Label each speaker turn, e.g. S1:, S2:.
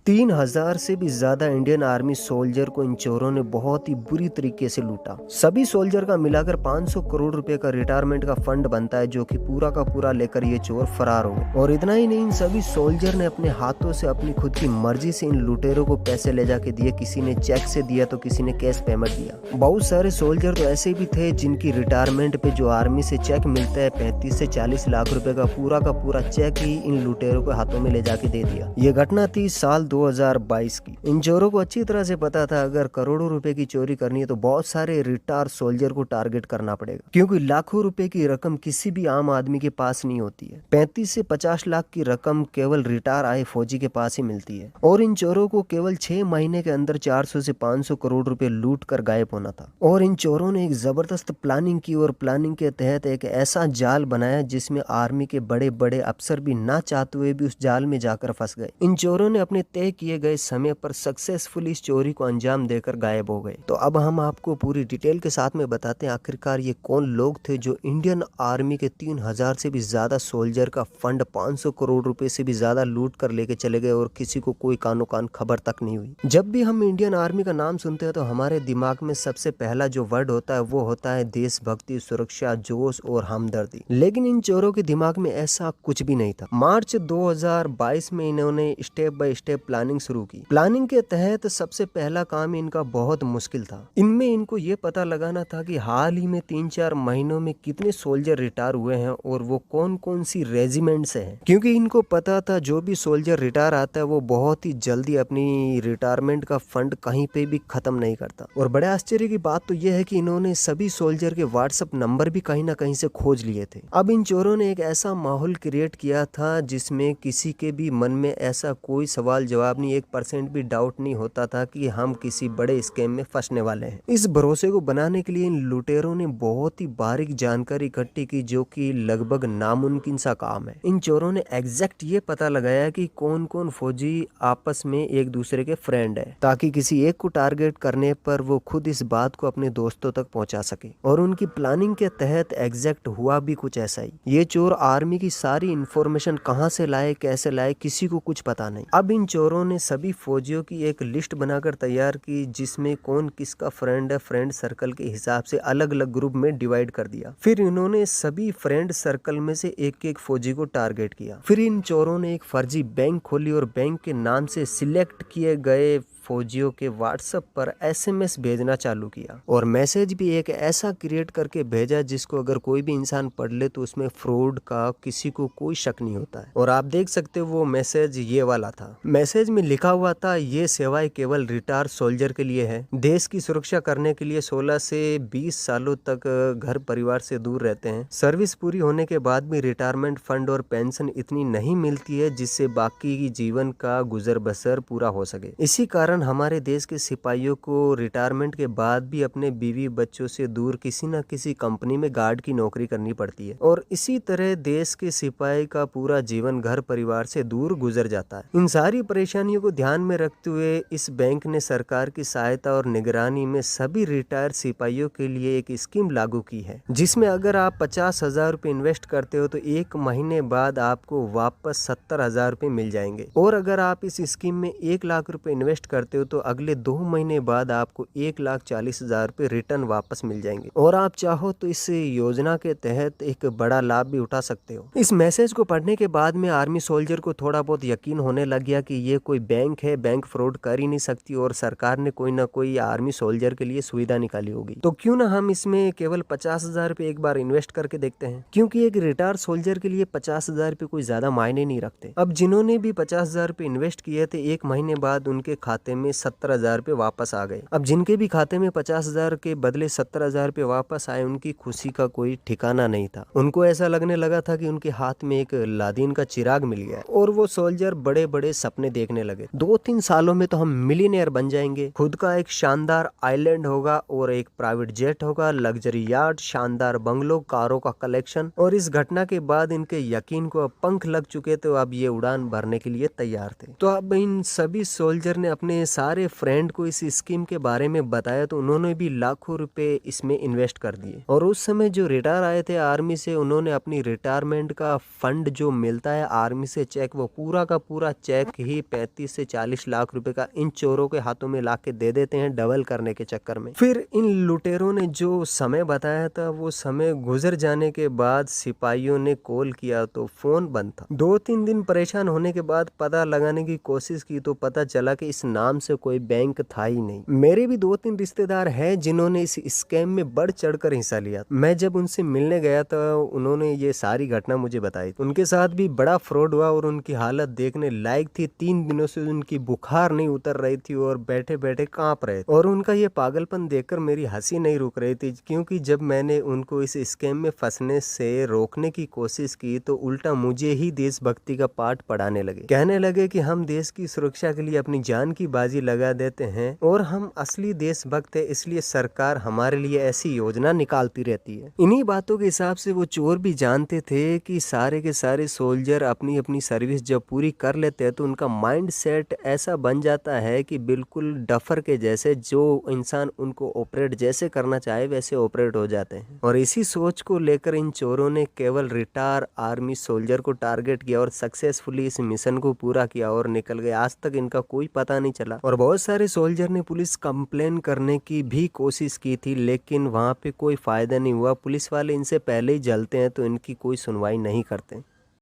S1: 3000 से भी ज्यादा इंडियन आर्मी सोल्जर को इन चोरों ने बहुत ही बुरी तरीके से लूटा। सभी सोल्जर का मिलाकर 500 करोड़ रुपए का रिटायरमेंट का फंड बनता है, जो कि पूरा का पूरा लेकर ये चोर फरार हो गए। और इतना ही नहीं, इन सभी सोल्जर ने अपने हाथों से अपनी खुद की मर्जी से इन लुटेरों को पैसे ले जाके दिए। किसी ने चेक से दिया तो किसी ने कैश पेमेंट दिया। बहुत सारे सोल्जर तो ऐसे भी थे जिनकी रिटायरमेंट पे जो आर्मी से चेक मिलता है 35 से 40 लाख रुपए का पूरा चेक ही इन लुटेरों के हाथों में ले जाके दे दिया। ये घटना थी साल 2022 की। इन चोरों को अच्छी तरह से पता था अगर करोड़ों रुपए की चोरी करनी है तो बहुत सारे रिटायर सोल्जर को टारगेट करना पड़ेगा, क्योंकि लाखों रुपए की रकम किसी भी आम आदमी के पास नहीं होती है। 35 से 50 लाख की रकम केवल रिटायर आए फौजी के पास ही मिलती है। और इन चोरों को केवल 6 महीने के अंदर 400 से 500 करोड़ रुपए लूट कर गायब होना था। और इन चोरों ने एक जबरदस्त प्लानिंग की और प्लानिंग के तहत एक ऐसा जाल बनाया जिसमें आर्मी के बड़े बड़े अफसर भी ना चाहते हुए भी उस जाल में जाकर फंस गए। इन चोरों ने अपने तय किए गए समय पर सक्सेसफुली इस चोरी को अंजाम देकर गायब हो गए। तो अब हम आपको पूरी डिटेल के साथ में बताते हैं आखिरकार ये कौन लोग थे जो इंडियन आर्मी के 3000 से भी ज्यादा सोल्जर का फंड 500 करोड़ रुपए से भी ज्यादा लूट कर लेके चले गए और किसी को कोई कानो कान खबर तक नहीं हुई। जब भी हम इंडियन आर्मी का नाम सुनते हैं तो हमारे दिमाग में सबसे पहला जो वर्ड होता है वो होता है देशभक्ति, सुरक्षा, जोश और हमदर्दी। लेकिन इन चोरों के दिमाग में ऐसा कुछ भी नहीं था। मार्च 2022 में इन्होंने स्टेप बाय स्टेप प्लानिंग शुरू की। प्लानिंग के तहत सबसे पहला काम इनका बहुत मुश्किल था। इनमें इनको ये पता लगाना था कि हाल ही में 3-4 महीनों में कितने सोल्जर रिटायर हुए हैं और वो कौन कौन सी रेजिमेंट से हैं, क्योंकि इनको पता था जो भी सोल्जर रिटायर आता है वो बहुत ही जल्दी अपनी रिटायरमेंट का फंड कहीं पे भी खत्म नहीं करता। और बड़े आश्चर्य की बात तो यह है कि इन्होंने सभी सोल्जर के व्हाट्सएप नंबर भी कहीं ना कहीं से खोज लिए थे। अब इन चोरों ने एक ऐसा माहौल क्रिएट किया था जिसमें किसी के भी मन में ऐसा कोई सवाल जवाब नहीं, 1% भी डाउट नहीं होता था कि हम किसी बड़े स्कैम में फंसने वाले हैं। इस भरोसे को बनाने के लिए इन लुटेरों ने बहुत ही बारीक जानकारी इकट्ठी की, जो कि लगभग नामुमकिन सा काम है। इन चोरों ने एग्जैक्ट ये पता लगाया कि कौन कौन फौजी आपस में एक दूसरे के फ्रेंड है, ताकि किसी एक को टारगेट करने पर वो खुद इस बात को अपने दोस्तों तक पहुंचा सके। और उनकी प्लानिंग के तहत एग्जैक्ट हुआ भी कुछ ऐसा ही। ये चोर आर्मी की सारी इंफॉर्मेशन कहां से लाए, कैसे लाए, किसी को कुछ पता नहीं। अब इन चोरों ने सभी फौजियों की एक लिस्ट बनाकर तैयार की, जिसमें कौन किसका फ्रेंड है, फ्रेंड सर्कल के हिसाब से अलग अलग ग्रुप में डिवाइड कर दिया। फिर इन्होंने सभी फ्रेंड सर्कल में से एक एक फौजी को टारगेट किया। फिर इन चोरों ने एक फर्जी बैंक खोली और बैंक के नाम से सिलेक्ट किए गए फौजियों के व्हाट्सएप पर एसएमएस भेजना चालू किया। और मैसेज भी एक ऐसा क्रिएट करके भेजा जिसको अगर कोई भी इंसान पढ़ ले तो उसमें फ्रॉड का किसी को कोई शक नहीं होता है। और आप देख सकते हो वो मैसेज ये वाला था। मैसेज में लिखा हुआ था, ये सेवाएं केवल रिटायर सोल्जर के लिए है। देश की सुरक्षा करने के लिए 16 से 20 सालों तक घर परिवार से दूर रहते हैं। सर्विस पूरी होने के बाद भी रिटायरमेंट फंड और पेंशन इतनी नहीं मिलती है जिससे बाकी की जीवन का गुजर बसर पूरा हो सके। इसी कारण हमारे देश के सिपाहियों को रिटायरमेंट के बाद भी अपने बीवी बच्चों से दूर किसी न किसी कंपनी में गार्ड की नौकरी करनी पड़ती है। और इसी तरह देश के सिपाही का पूरा जीवन घर परिवार से दूर गुजर जाता है। इन सारी परेशानियों को ध्यान में रखते हुए इस बैंक ने सरकार की सहायता और निगरानी में सभी रिटायर सिपाहियों के लिए एक स्कीम लागू की है, जिसमें अगर आप 50,000 रुपए इन्वेस्ट करते हो तो 1 महीने बाद आपको वापस 70,000 रुपए मिल जाएंगे। और अगर आप इस स्कीम में 1 लाख रुपए इन्वेस्ट करते हो तो अगले 2 महीने बाद आपको 1,40,000 रुपए रिटर्न वापस मिल जाएंगे। और आप चाहो तो इस योजना के तहत एक बड़ा लाभ भी उठा सकते हो। इस मैसेज को पढ़ने के बाद में आर्मी सोल्जर को थोड़ा बहुत यकीन होने लग गया कि ये कोई बैंक है, बैंक फ्रॉड कर ही नहीं सकती और सरकार ने कोई ना कोई आर्मी सोल्जर के लिए सुविधा निकाली होगी। तो क्यों ना हम इसमें केवल 50,000 रुपए एक बार इन्वेस्ट करके देखते हैं, क्योंकि एक रिटायर सोल्जर के लिए 50,000 रुपए कोई ज्यादा मायने नहीं रखते। अब जिन्होंने भी 50,000 रुपए इन्वेस्ट किए थे 1 महीने बाद उनके खाते में 70,000 रुपए वापस आ गए। अब जिनके भी खाते में 50,000 के बदले 70,000 रुपए वापस आए, उनकी खुशी का कोई ठिकाना नहीं था। उनको ऐसा लगने लगा था कि उनके हाथ में एक लादीन का चिराग मिल गया और वो सोल्जर बड़े बड़े सपने देखने लगे। 2-3 सालों में तो हम मिलियनेयर बन जाएंगे, खुद का एक शानदार आइलैंड होगा और एक प्राइवेट जेट होगा, लग्जरी यार्ड, शानदार बंगलो, कारों का कलेक्शन। और इस घटना के बाद इनके यकीन को अब पंख लग चुके थे, अब ये उड़ान भरने के लिए तैयार थे। तो अब इन सभी सोल्जर ने अपने अपने सारे फ्रेंड को इस स्कीम के बारे में बताया तो उन्होंने भी लाखों रुपए इसमें इन्वेस्ट कर दिए। और उस समय जो रिटायर आए थे आर्मी से, उन्होंने अपनी रिटायरमेंट का फंड जो मिलता है आर्मी से चेक, वो पूरा का पूरा चेक ही 35 से 40 लाख रुपए का इन चोरों के हाथों में लाके दे देते हैं डबल करने के चक्कर में। फिर इन लुटेरों ने जो समय बताया था वो समय गुजर जाने के बाद सिपाहियों ने कॉल किया तो फोन बंद था। 2-3 दिन परेशान होने के बाद पता लगाने की कोशिश की तो पता चला कि इस नाम से कोई बैंक था ही नहीं। मेरे भी 2-3 रिश्तेदार हैं जिन्होंने इस स्कैम में बढ़ चढ़कर हिस्सा लिया। मैं जब उनसे मिलने गया तो उन्होंने ये सारी घटना मुझे बताई। उनके साथ भी बड़ा फ्रॉड हुआ और उनकी हालत देखने लायक थी। 3 दिनों से उनकी बुखार नहीं उतर रही थी और बैठे बैठे कांप रहे थे। और उनका ये पागलपन देखकर मेरी हंसी नहीं रुक रही थी, क्योंकि जब मैंने उनको इस स्कैम में फंसने से रोकने की कोशिश की तो उल्टा मुझे ही देशभक्ति का पाठ पढ़ाने लगे। कहने लगे कि हम देश की सुरक्षा के लिए अपनी जान की बाजी लगा देते हैं और हम असली देशभक्त है, इसलिए सरकार हमारे लिए ऐसी योजना निकालती रहती है। इन्हीं बातों के हिसाब से वो चोर भी जानते थे कि सारे के सारे सोल्जर अपनी अपनी सर्विस जब पूरी कर लेते हैं तो उनका माइंड सेट ऐसा बन जाता है कि बिल्कुल डफर के जैसे, जो इंसान उनको ऑपरेट जैसे करना चाहे वैसे ऑपरेट हो जाते हैं। और इसी सोच को लेकर इन चोरों ने केवल रिटायर आर्मी सोल्जर को टारगेट किया और सक्सेसफुली इस मिशन को पूरा किया और निकल गए। आज तक इनका कोई पता नहीं चला। और बहुत सारे सोल्जर ने पुलिस कंप्लेन करने की भी कोशिश की थी, लेकिन वहां पे कोई फायदा नहीं हुआ। पुलिस वाले इनसे पहले ही जलते हैं तो इनकी कोई सुनवाई नहीं करते।